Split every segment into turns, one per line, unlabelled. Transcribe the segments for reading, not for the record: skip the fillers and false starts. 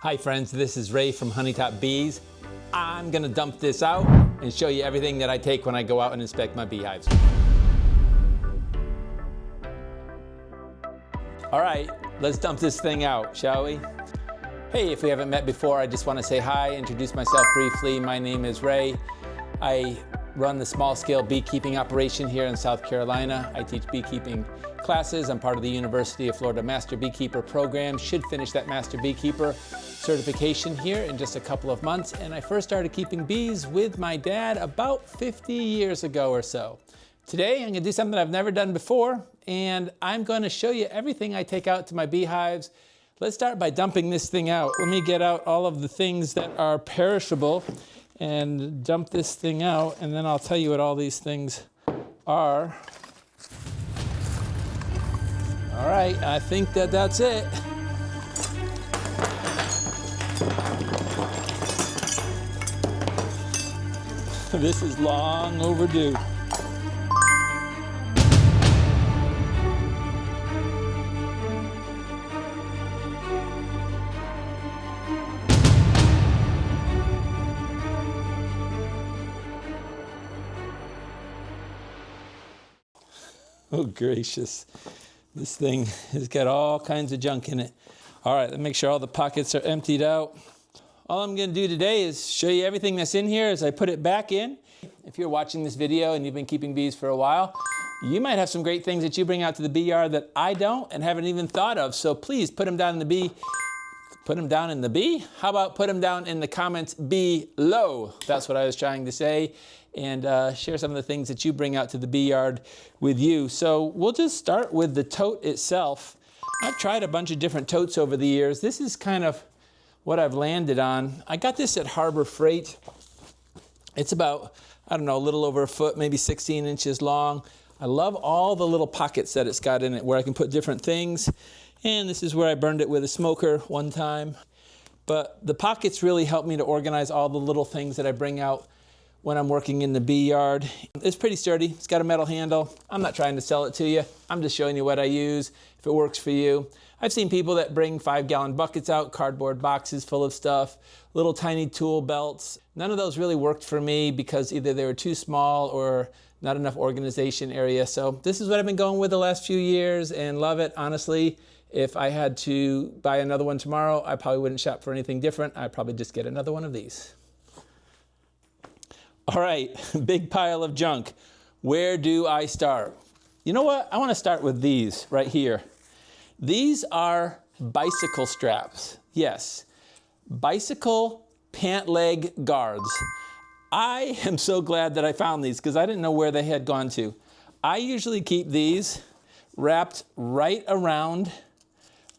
Hi friends, this is Ray from Tote Bees. I'm gonna dump this out and show you everything that I take when I go out and inspect my beehives. All right, let's dump this thing out, shall we? Hey, if we haven't met before, I just wanna say hi, introduce myself briefly. My name is Ray. I run the small-scale beekeeping operation here in South Carolina. I teach beekeeping classes. I'm part of the University of Florida Master Beekeeper program. Should finish that Master Beekeeper certification here in just a couple of months. And I first started keeping bees with my dad about 50 years ago or so. Today, I'm gonna do something I've never done before, and I'm gonna show you everything I take out to my beehives. Let's start by dumping this thing out. Let me get out all of the things that are perishable and dump this thing out, and then I'll tell you what all these things are. All right, I think that's it. This is long overdue. Oh gracious, this thing has got all kinds of junk in it. All right, let's make sure all the pockets are emptied out. All I'm gonna do today is show you everything that's in here as I put it back in. If you're watching this video and you've been keeping bees for a while, you might have some great things that you bring out to the bee yard that I don't and haven't even thought of. So please put them down in the bee. Put them down in the bee? How about put them down in the comments below? That's what I was trying to say. And share some of the things that you bring out to the bee yard with you. So we'll just start with the tote itself. I've tried a bunch of different totes over the years. This is kind of what I've landed on. I got this at Harbor Freight. It's about, I don't know, a little over a foot, maybe 16 inches long. I love all the little pockets that it's got in it where I can put different things. And this is where I burned it with a smoker one time. But the pockets really help me to organize all the little things that I bring out when I'm working in the bee yard. It's pretty sturdy, it's got a metal handle. I'm not trying to sell it to you. I'm just showing you what I use, if it works for you. I've seen people that bring 5-gallon buckets out, cardboard boxes full of stuff, little tiny tool belts. None of those really worked for me because either they were too small or not enough organization area. So this is what I've been going with the last few years and love it, honestly. If I had to buy another one tomorrow, I probably wouldn't shop for anything different. I'd probably just get another one of these. All right, big pile of junk. Where do I start? You know what? I want to start with these right here. These are bicycle straps. Yes, bicycle pant leg guards. I am so glad that I found these because I didn't know where they had gone to. I usually keep these wrapped right around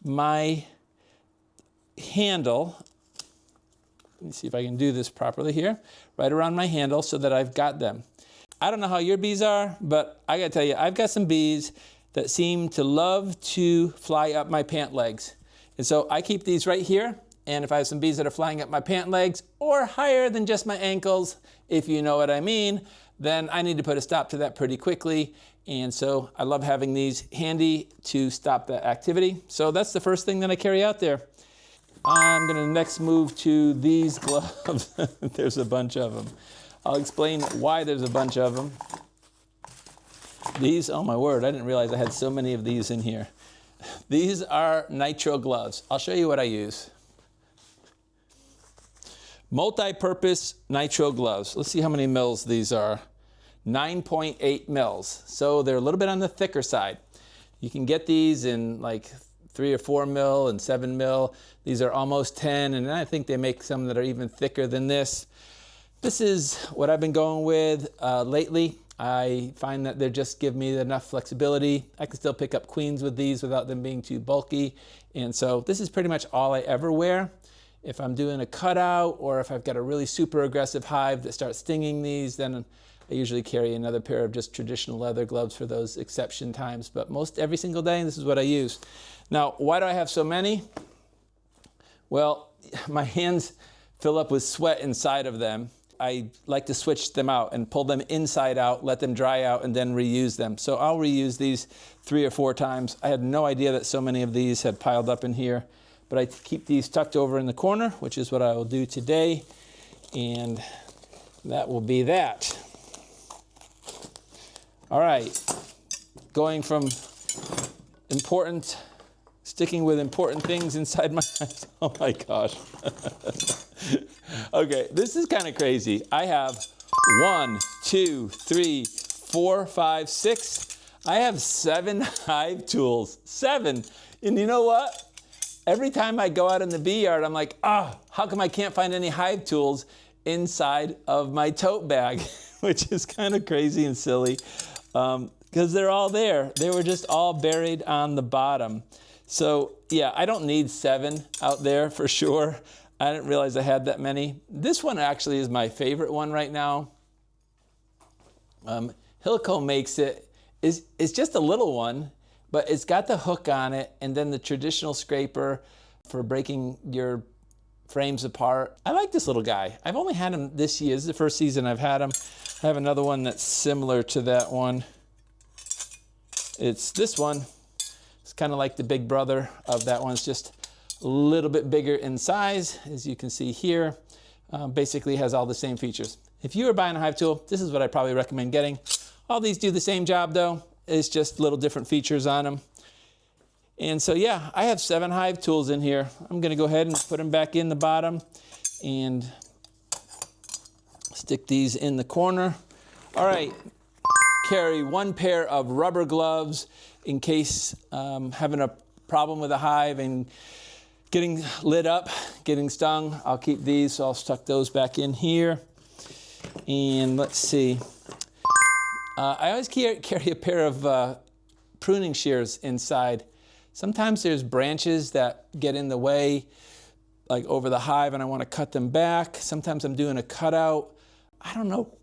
my handle. Let me see if I can do this properly here. Right around my handle so that I've got them. I don't know how your bees are, but I gotta tell you, I've got some bees that seem to love to fly up my pant legs. And so I keep these right here, and if I have some bees that are flying up my pant legs or higher than just my ankles, if you know what I mean, then I need to put a stop to that pretty quickly. And so I love having these handy to stop that activity. So that's the first thing that I carry out there. I'm gonna next move to these gloves. There's a bunch of them. I'll explain why there's a bunch of them. These, oh my word, I didn't realize I had so many of these in here. These are nitro gloves. I'll show you what I use. Multi-purpose nitro gloves. Let's see how many mils these are. 9.8 mils. So they're a little bit on the thicker side. You can get these in like 3 or 4 mil and 7 mil. These are almost 10, and I think they make some that are even thicker than this. This is what I've been going with lately. I find that they just give me enough flexibility. I can still pick up queens with these without them being too bulky. And so this is pretty much all I ever wear. If I'm doing a cutout or if I've got a really super aggressive hive that starts stinging these, then I usually carry another pair of just traditional leather gloves for those exception times. But most every single day, this is what I use. Now, why do I have so many? Well, my hands fill up with sweat inside of them. I like to switch them out and pull them inside out, let them dry out, and then reuse them. So I'll reuse these 3 or 4 times. I had no idea that so many of these had piled up in here, but I keep these tucked over in the corner, which is what I will do today. And that will be that. All right, going from sticking with important things inside my house. Oh my gosh. Okay, this is kind of crazy. I have 1, 2, 3, 4, 5, 6. I have 7 hive tools. 7. And you know what? Every time I go out in the bee yard, I'm like, how come I can't find any hive tools inside of my tote bag? Which is kind of crazy and silly. Because they're all there. They were just all buried on the bottom. So yeah, I don't need 7 out there for sure. I didn't realize I had that many. This one actually is my favorite one right now. Hilco makes it. It's just a little one, but it's got the hook on it and then the traditional scraper for breaking your frames apart. I like this little guy. I've only had him this year. This is the first season I've had him. I have another one that's similar to that one. It's this one. It's kind of like the big brother of that one. It's just a little bit bigger in size, as you can see here. Basically has all the same features. If you are buying a hive tool, this is what I probably recommend getting. All these do the same job though. It's just little different features on them. And so yeah, I have 7 hive tools in here. I'm gonna go ahead and put them back in the bottom and stick these in the corner. All right, carry 1 pair of rubber gloves in case having a problem with a hive and getting lit up, getting stung. I'll keep these, so I'll stuck those back in here. And let's see. I always carry a pair of pruning shears inside. Sometimes there's branches that get in the way, like over the hive, and I want to cut them back. Sometimes I'm doing a cutout. I don't know.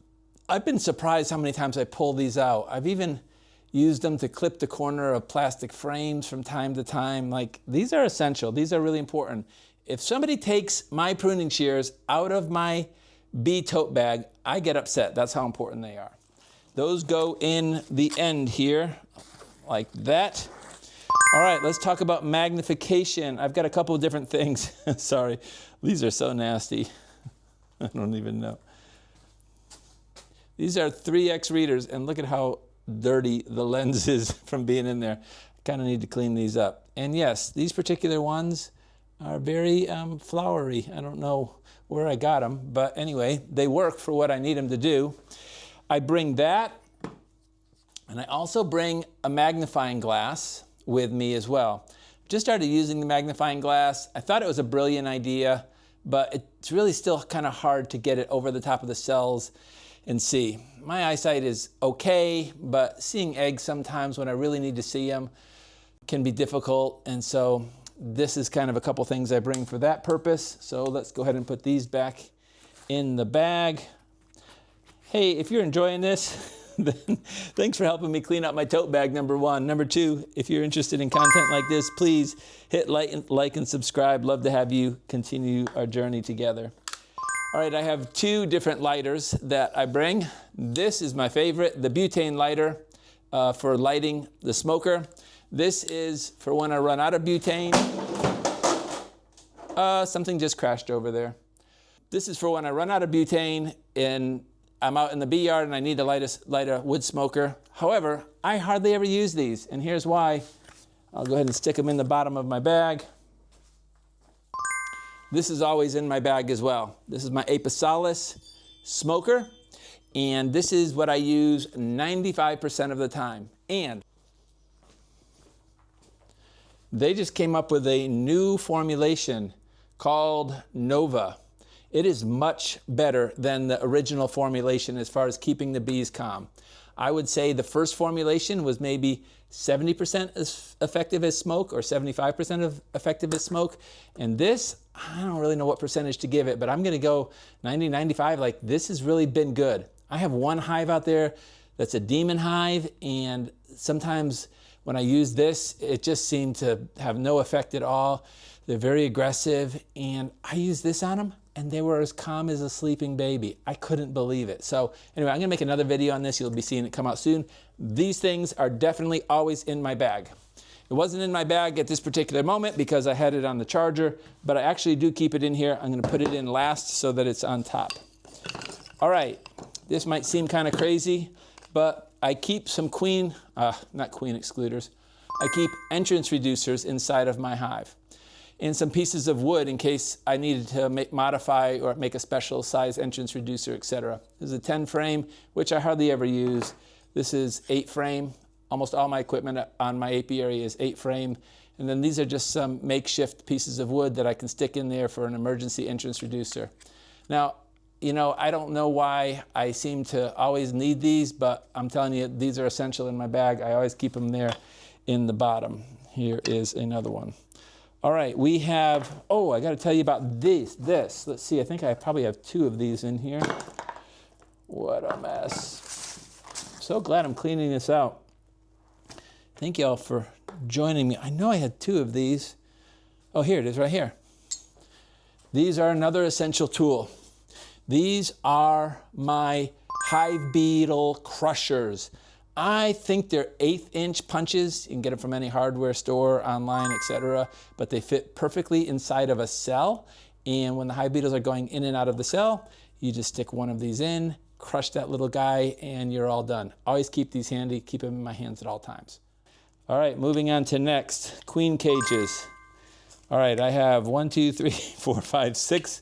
I've been surprised how many times I pull these out. I've even used them to clip the corner of plastic frames from time to time. Like, these are essential. These are really important. If somebody takes my pruning shears out of my bee tote bag, I get upset. That's how important they are. Those go in the end here, like that. All right, let's talk about magnification. I've got a couple of different things. Sorry, these are so nasty. I don't even know. These are 3X readers, and look at how dirty the lens is from being in there. I kind of need to clean these up. And yes, these particular ones are very flowery. I don't know where I got them, but anyway, they work for what I need them to do. I bring that, and I also bring a magnifying glass with me as well. Just started using the magnifying glass. I thought it was a brilliant idea, but it's really still kind of hard to get it over the top of the cells and see. My eyesight is okay, but seeing eggs sometimes when I really need to see them can be difficult, and so this is kind of a couple things I bring for that purpose. So let's go ahead and put these back in the bag. Hey, if you're enjoying this, then thanks for helping me clean up my tote bag, number 1. Number 2, if you're interested in content like this, please hit like and subscribe. Love to have you continue our journey together. All right, I have 2 different lighters that I bring. This is my favorite, the butane lighter for lighting the smoker. This is for when I run out of butane. Something just crashed over there. This is for when I run out of butane and I'm out in the bee yard and I need to light a wood smoker. However, I hardly ever use these, and here's why. I'll go ahead and stick them in the bottom of my bag. This is always in my bag as well. This is my Apiary smoker, and this is what I use 95% of the time. And they just came up with a new formulation called Nova. It is much better than the original formulation as far as keeping the bees calm. I would say the first formulation was maybe 70% as effective as smoke or 75% of effective as smoke. And this, I don't really know what percentage to give it, but I'm gonna go 90, 95. Like, this has really been good. I have one hive out there that's a demon hive, and sometimes when I use this, it just seemed to have no effect at all. They're very aggressive, and I use this on them, and they were as calm as a sleeping baby. I couldn't believe it. So anyway, I'm gonna make another video on this. You'll be seeing it come out soon. These things are definitely always in my bag. It wasn't in my bag at this particular moment because I had it on the charger, but I actually do keep it in here. I'm going to put it in last so that it's on top. All right, this might seem kind of crazy, but I keep some not queen excluders. I keep entrance reducers inside of my hive, and some pieces of wood in case I needed to modify or make a special size entrance reducer, etc. This is a 10 frame, which I hardly ever use. This is 8 frame. Almost all my equipment on my apiary is 8 frame. And then these are just some makeshift pieces of wood that I can stick in there for an emergency entrance reducer. Now, you know, I don't know why I seem to always need these, but I'm telling you, these are essential in my bag. I always keep them there in the bottom. Here is another one. All right, we have, I got to tell you about this. Let's see, I think I probably have 2 of these in here. What a mess. So glad I'm cleaning this out. Thank y'all for joining me. I know I had 2 of these. Oh, here it is right here. These are another essential tool. These are my hive beetle crushers. I think they're 1/8-inch punches. You can get them from any hardware store, online, etc. But they fit perfectly inside of a cell. And when the hive beetles are going in and out of the cell, you just stick one of these in, crush that little guy, and you're all done. Always keep these handy. Keep them in my hands at all times. All right, moving on to next, queen cages. All right, I have 1, 2, 3, 4, 5, 6,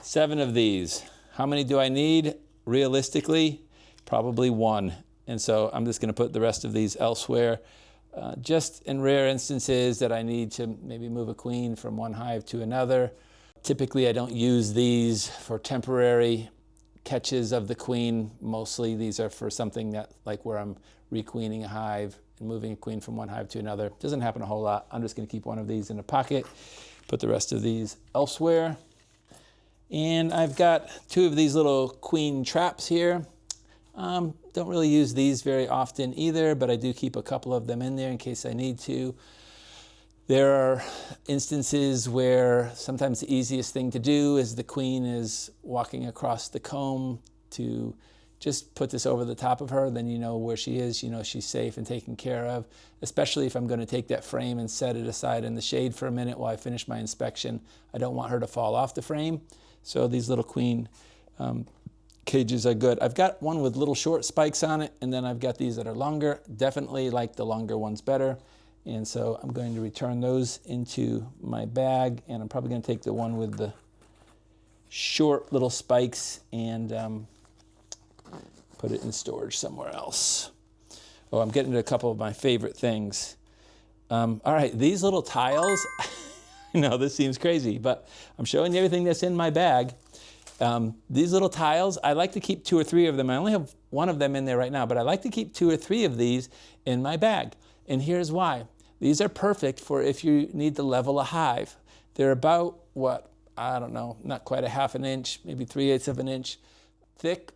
7 of these. How many do I need? Realistically, probably 1. And so I'm just going to put the rest of these elsewhere. Just in rare instances that I need to maybe move a queen from one hive to another. Typically, I don't use these for temporary catches of the queen. Mostly these are for something that, like where I'm requeening a hive and moving a queen from one hive to another. Doesn't happen a whole lot. I'm just going to keep one of these in a pocket, put the rest of these elsewhere. And I've got 2 of these little queen traps here. Don't really use these very often either, but I do keep a couple of them in there in case I need to. There are instances where sometimes the easiest thing to do is the queen is walking across the comb to just put this over the top of her, then you know where she is, you know she's safe and taken care of, especially if I'm going to take that frame and set it aside in the shade for a minute while I finish my inspection. I don't want her to fall off the frame, so these little queen cages are good. I've got one with little short spikes on it, and then I've got these that are longer. Definitely like the longer ones better, and so I'm going to return those into my bag, and I'm probably going to take the one with the short little spikes and put it in storage somewhere else. Oh, I'm getting to a couple of my favorite things. All right, these little tiles, I know this seems crazy, but I'm showing you everything that's in my bag. These little tiles, I like to keep 2 or 3 of them. I only have 1 of them in there right now, but I like to keep 2 or 3 of these in my bag. And here's why. These are perfect for if you need to level a hive. They're about, what, I don't know, not quite a 1/2 inch, maybe 3/8 of an inch thick,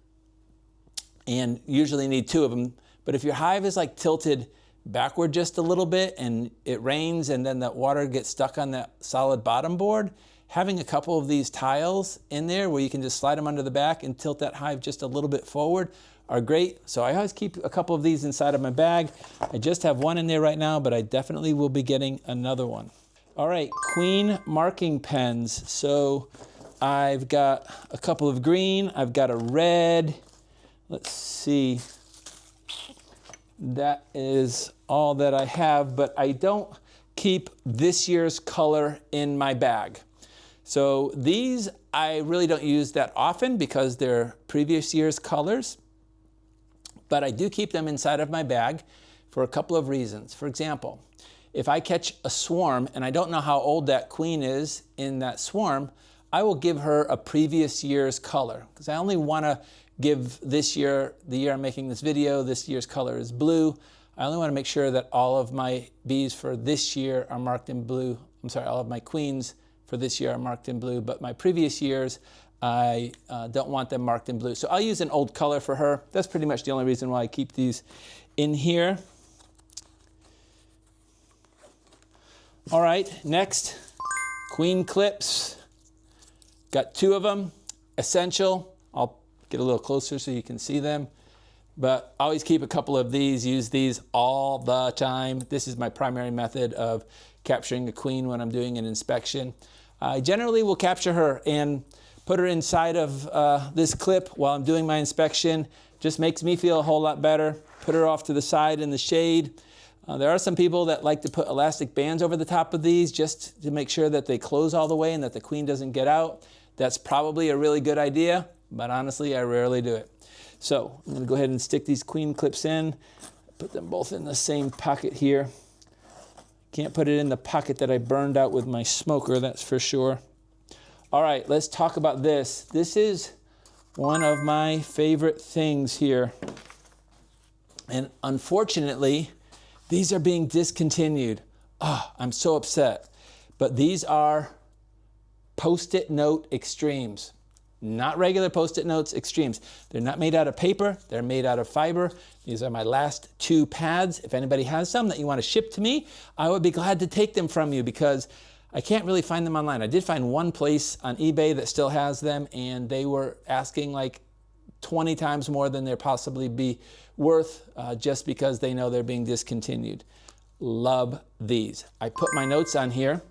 and usually need 2 of them. But if your hive is like tilted backward just a little bit and it rains and then that water gets stuck on that solid bottom board, having a couple of these tiles in there where you can just slide them under the back and tilt that hive just a little bit forward are great. So I always keep a couple of these inside of my bag. I just have 1 in there right now, but I definitely will be getting another one. All right, queen marking pens. So I've got a couple of green, I've got a red. Let's see. That is all that I have, but I don't keep this year's color in my bag. So these I really don't use that often because they're previous year's colors, but I do keep them inside of my bag for a couple of reasons. For example, if I catch a swarm and I don't know how old that queen is in that swarm, I will give her a previous year's color because I only want to give this year, the year I'm making this video, this year's color is blue. I only want to make sure that all of my bees for this year are marked in blue. I'm sorry, all of my queens for this year are marked in blue, but my previous years, I don't want them marked in blue. So I'll use an old color for her. That's pretty much the only reason why I keep these in here. All right, next, queen clips. Got 2 of them, essential. I'll get a little closer so you can see them. but always keep a couple of these, use these all the time. This is my primary method of capturing a queen when I'm doing an inspection. I generally will capture her and put her inside of this clip while I'm doing my inspection. Just makes me feel a whole lot better. Put her off to the side in the shade. There are some people that like to put elastic bands over the top of these just to make sure that they close all the way and that the queen doesn't get out. That's probably a really good idea, but honestly, I rarely do it. So I'm going to go ahead and stick these queen clips in, put them both in the same pocket here. Can't put it in the pocket that I burned out with my smoker, that's for sure. All right, let's talk about this. This is one of my favorite things here. And unfortunately, these are being discontinued. Oh, I'm so upset. But these are Post-it note extremes. Not regular Post-it notes, extremes. They're not made out of paper, they're made out of fiber. These are my last 2 pads. If anybody has some that you want to ship to me, I would be glad to take them from you because I can't really find them online. I did find one place on eBay that still has them, and they were asking like 20 times more than they're possibly be worth just because they know they're being discontinued. Love these. I put my notes on here.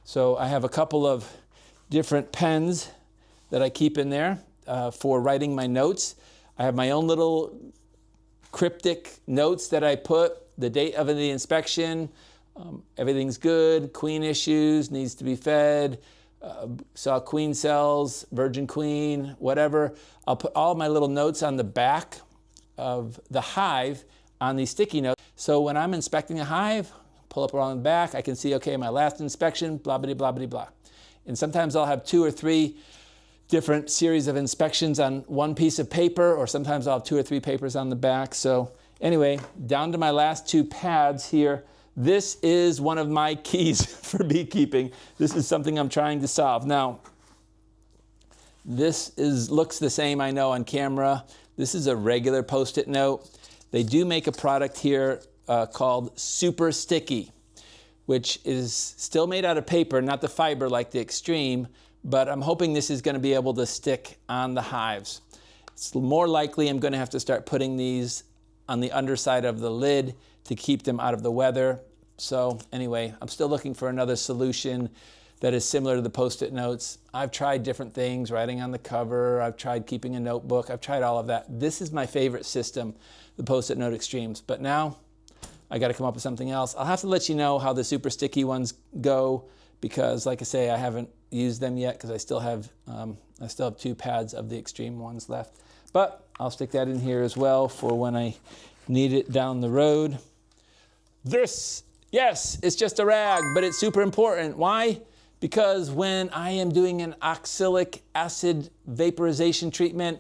So I have a couple of different pens that I keep in there for writing my notes. I have my own little cryptic notes that I put, the date of the inspection, everything's good, queen issues, needs to be fed, saw queen cells, virgin queen, whatever. I'll put all my little notes on the back of the hive on these sticky notes. So when I'm inspecting a hive, pull up around the back, I can see, okay, my last inspection, blah, blah, blah, blah, blah. And sometimes I'll have 2 or 3 different series of inspections on one piece of paper, or sometimes I'll have 2 or 3 papers on the back. So anyway, down to my last 2 pads here. This is one of my keys for beekeeping. This is something I'm trying to solve. Now, this looks the same, I know, on camera. This is a regular Post-it note. They do make a product here called Super Sticky, which is still made out of paper, not the fiber like the Extreme, but I'm hoping this is going to be able to stick on the hives. It's more likely I'm going to have to start putting these on the underside of the lid to keep them out of the weather. So anyway, I'm still looking for another solution that is similar to the Post-it notes. I've tried different things, writing on the cover, I've tried keeping a notebook, I've tried all of that. This is my favorite system, the Post-it note Extremes, but now I got to come up with something else. I'll have to let you know how the super sticky ones go because, like I say, I haven't used them yet because I still have 2 pads of the Extreme ones left. But I'll stick that in here as well for when I need it down the road. This, yes, it's just a rag, but it's super important. Why? Because when I am doing an oxalic acid vaporization treatment,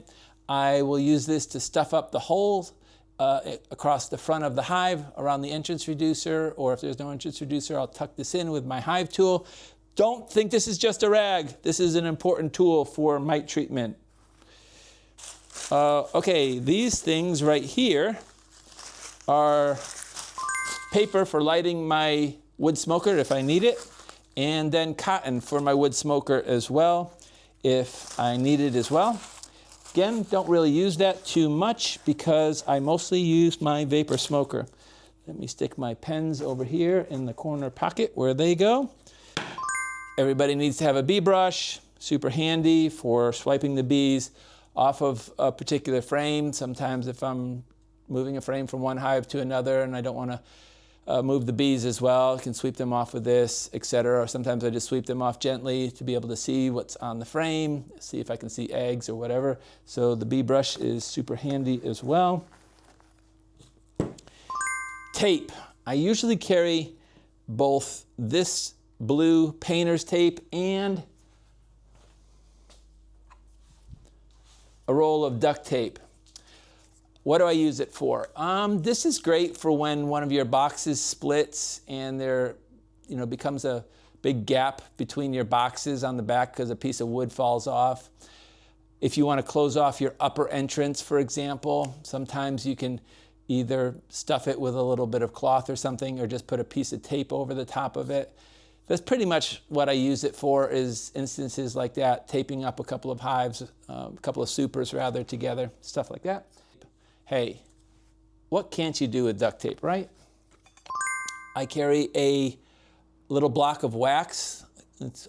I will use this to stuff up the holes across the front of the hive around the entrance reducer, or if there's no entrance reducer, I'll tuck this in with my hive tool. Don't think this is just a rag. This is an important tool for mite treatment. Okay, these things right here are paper for lighting my wood smoker if I need it, and then cotton for my wood smoker as well if I need it as well. Again, don't really use that too much because I mostly use my vapor smoker. Let me stick my pens over here in the corner pocket where they go. Everybody needs to have a bee brush, super handy for swiping the bees off of a particular frame. Sometimes if I'm moving a frame from one hive to another and I don't want to move the bees as well, I can sweep them off with this, etc. Or sometimes I just sweep them off gently to be able to see what's on the frame, see if I can see eggs or whatever. So the bee brush is super handy as well. Tape. I usually carry both this blue painter's tape and a roll of duct tape. What do I use it for? This is great for when one of your boxes splits and there becomes a big gap between your boxes on the back because a piece of wood falls off. If you want to close off your upper entrance, for example, sometimes you can either stuff it with a little bit of cloth or something or just put a piece of tape over the top of it. That's pretty much what I use it for, is instances like that, taping up a couple of hives, a couple of supers rather together, stuff like that. Hey, what can't you do with duct tape, right? I carry a little block of wax.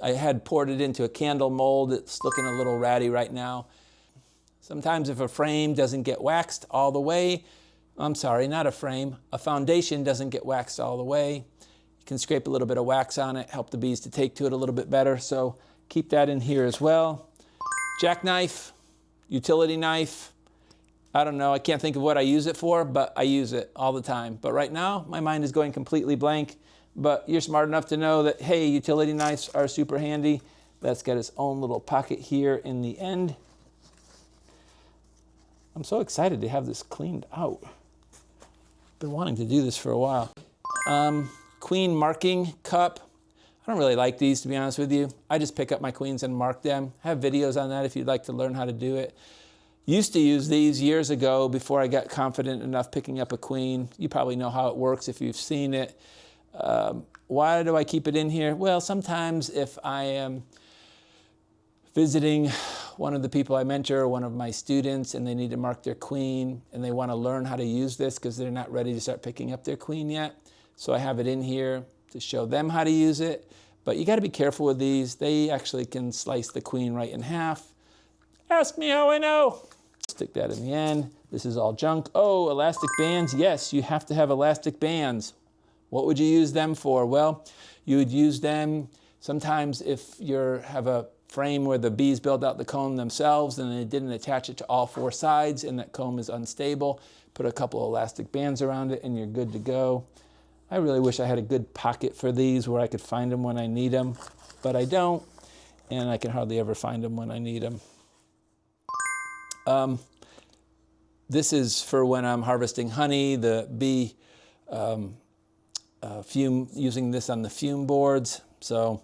I had poured it into a candle mold. It's looking a little ratty right now. Sometimes if a frame doesn't get waxed all the way, I'm sorry, not a frame, a foundation doesn't get waxed all the way, you can scrape a little bit of wax on it, help the bees to take to it a little bit better. So keep that in here as well. Jackknife, utility knife. I don't know, I can't think of what I use it for, but I use it all the time. But right now, my mind is going completely blank. But you're smart enough to know that, hey, utility knives are super handy. That's got its own little pocket here in the end. I'm so excited to have this cleaned out. Been wanting to do this for a while. Queen marking cup. I don't really like these, to be honest with you. I just pick up my queens and mark them. I have videos on that if you'd like to learn how to do it. Used to use these years ago before I got confident enough picking up a queen. You probably know how it works if you've seen it. Why do I keep it in here? Well, sometimes if I am visiting one of the people I mentor, one of my students, and they need to mark their queen, and they want to learn how to use this because they're not ready to start picking up their queen yet. So I have it in here to show them how to use it. But you got to be careful with these. They actually can slice the queen right in half. Ask me how I know. Stick that in the end. This is all junk. Oh, elastic bands. Yes, you have to have elastic bands. What would you use them for? Well, you would use them sometimes if you have a frame where the bees build out the comb themselves and they didn't attach it to all four sides and that comb is unstable. Put a couple of elastic bands around it and you're good to go. I really wish I had a good pocket for these where I could find them when I need them, but I don't, and I can hardly ever find them when I need them. This is for when I'm harvesting honey, the bee fume, using this on the fume boards. So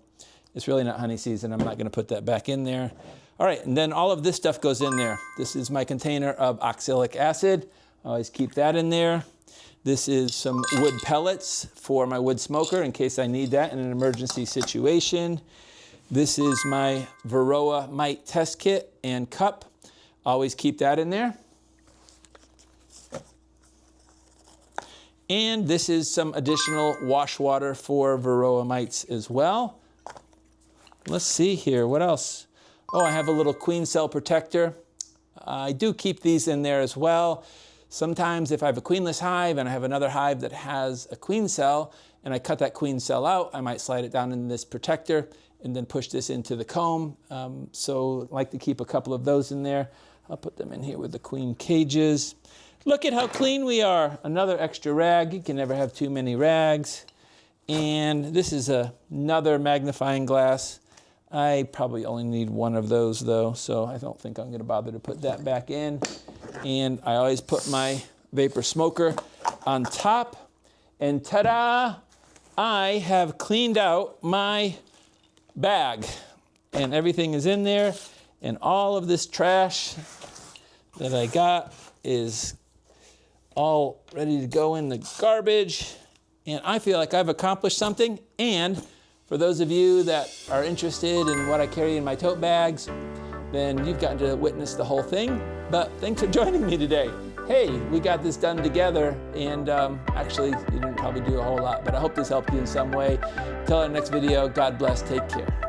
it's really not honey season. I'm not going to put that back in there. All right, and then all of this stuff goes in there. This is my container of oxalic acid. I always keep that in there. This is some wood pellets for my wood smoker in case I need that in an emergency situation. This is my Varroa mite test kit and cup. Always keep that in there. And this is some additional wash water for Varroa mites as well. Let's see here, what else? Oh, I have a little queen cell protector. I do keep these in there as well. Sometimes if I have a queenless hive and I have another hive that has a queen cell and I cut that queen cell out, I might slide it down in this protector and then push this into the comb. So I like to keep a couple of those in there. I'll put them in here with the queen cages. Look at how clean we are. Another extra rag. You can never have too many rags. And this is another magnifying glass. I probably only need one of those though, so I don't think I'm going to bother to put that back in. And I always put my vapor smoker on top. And ta-da! I have cleaned out my bag. And everything is in there. And all of this trash that I got is all ready to go in the garbage. And I feel like I've accomplished something. And for those of you that are interested in what I carry in my tote bags, then you've gotten to witness the whole thing. But thanks for joining me today. Hey, we got this done together, and actually, you didn't probably do a whole lot, but I hope this helped you in some way. Until our next video, God bless, take care.